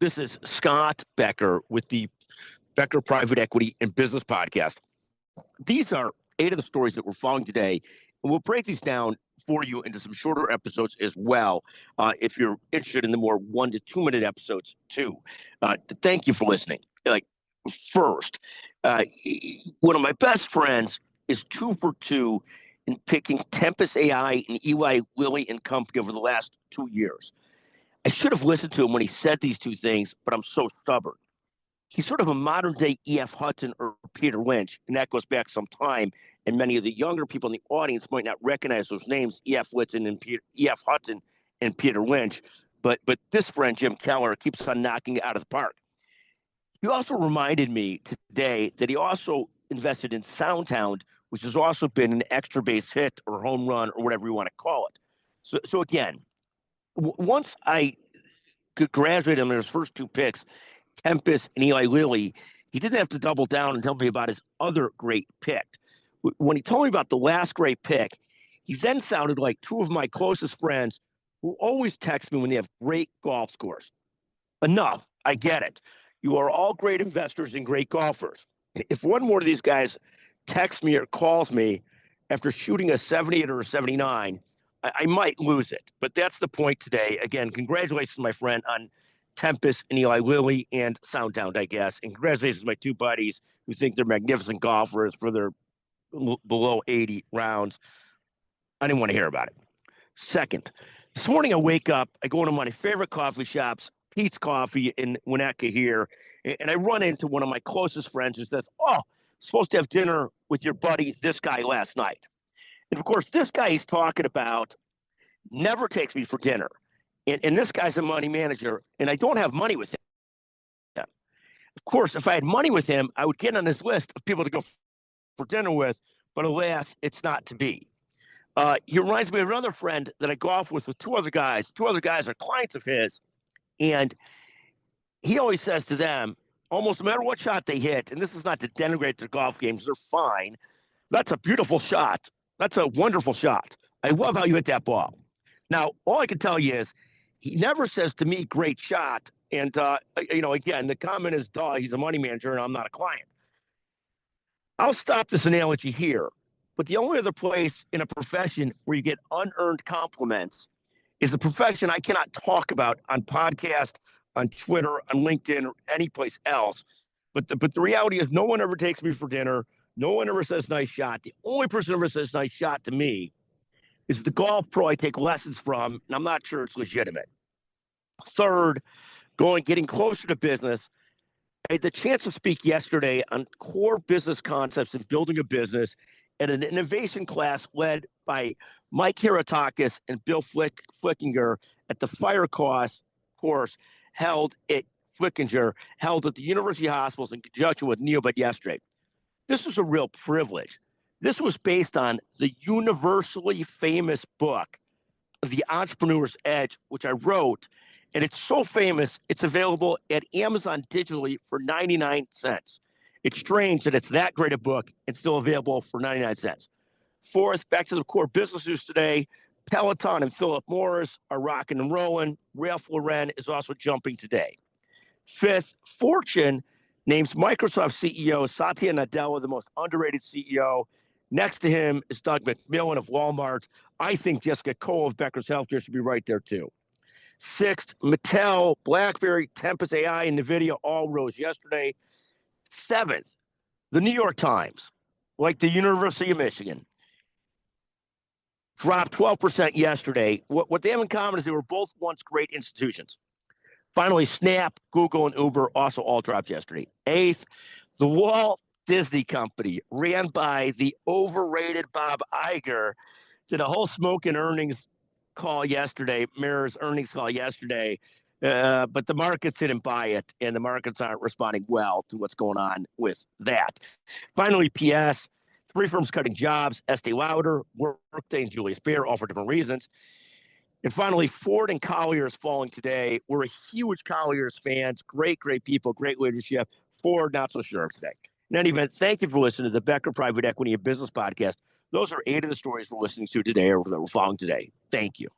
This is Scott Becker with the Becker Private Equity and Business Podcast. These are 8 of the stories that we're following today, and we'll break these down for you into some shorter episodes as well, if you're interested in the more 1 to 2 minute episodes too. Thank you for listening. First, one of my best friends is 2 for 2 in picking Tempus AI and Eli Lilly and Company over the last 2 years. I should have listened to him when he said these 2 things, but I'm so stubborn. He's sort of a modern day E.F. Hutton or Peter Lynch, and that goes back some time. And many of the younger people in the audience might not recognize those names, E.F. Hutton and Peter Lynch. But this friend, Jim Keller, keeps on knocking it out of the park. He also reminded me today that he also invested in SoundHound, which has also been an extra base hit or home run or whatever you want to call it. So again, once I graduated him in his first 2 picks, Tempus and Eli Lilly, he didn't have to double down and tell me about his other great pick. When he told me about the last great pick, he then sounded like 2 of my closest friends who always text me when they have great golf scores. Enough. I get it. You are all great investors and great golfers. If one more of these guys texts me or calls me after shooting a 78 or a 79, I might lose it. But that's the point today. Again, congratulations, my friend, on Tempus and Eli Lilly and SoundHound, I guess. And congratulations to my 2 buddies who think they're magnificent golfers for their below 80 rounds. I didn't want to hear about it. Second, this morning I wake up, I go into one of my favorite coffee shops, Pete's Coffee in Winnetka here, and I run into one of my closest friends who says, "Oh, supposed to have dinner with your buddy, this guy, last night." And of course, this guy he's talking about never takes me for dinner. And this guy's a money manager, and I don't have money with him. Of course, if I had money with him, I would get on his list of people to go for dinner with, but alas, it's not to be. He reminds me of another friend that I golf with 2 other guys. 2 other guys are clients of his, and he always says to them, almost no matter what shot they hit, and this is not to denigrate their golf games, they're fine. That's a beautiful shot. That's a wonderful shot. I love how you hit that ball. Now, all I can tell you is he never says to me, great shot. And, again, the comment is, duh, he's a money manager and I'm not a client. I'll stop this analogy here. But the only other place in a profession where you get unearned compliments is a profession I cannot talk about on podcast, on Twitter, on LinkedIn, or any place else. But the reality is no one ever takes me for dinner. No one ever says nice shot. The only person who ever says nice shot to me is the golf pro I take lessons from, and I'm not sure it's legitimate. Third, getting closer to business. I had the chance to speak yesterday on core business concepts and building a business at an innovation class led by Mike Hiratakis and Bill Flickinger at the Fire course held at the University Hospitals in conjunction with Neobud yesterday. This was a real privilege. This was based on the universally famous book, The Entrepreneur's Edge, which I wrote. And it's so famous, it's available at Amazon digitally for 99 cents. It's strange that it's that great a book and still available for 99 cents. Fourth, back to the core business news today, Peloton and Philip Morris are rocking and rolling. Ralph Lauren is also jumping today. Fifth, Fortune names Microsoft CEO Satya Nadella the most underrated CEO. Next to him is Doug McMillon of Walmart. I think Jessica Cole of Becker's Healthcare should be right there too. Sixth, Mattel, BlackBerry, Tempus AI, and NVIDIA all rose yesterday. Seventh, the New York Times, like the University of Michigan, dropped 12% yesterday. What they have in common is they were both once great institutions. Finally, Snap, Google, and Uber also all dropped yesterday. Eighth, the Walt Disney Company, ran by the overrated Bob Iger, did a whole smoking earnings call yesterday, Mirror's earnings call yesterday, but the markets didn't buy it, and the markets aren't responding well to what's going on with that. Finally, PS, 3 firms cutting jobs, Estee Lauder, Workday, and Julius Baer, all for different reasons. And finally, Ford and Collier's falling today. We're a huge Collier's fans, great people, great leadership. Ford, not so sure today. In any event, thank you for listening to the Becker Private Equity and Business Podcast. Those are 8 of the stories we're listening to today or that we're following today. Thank you.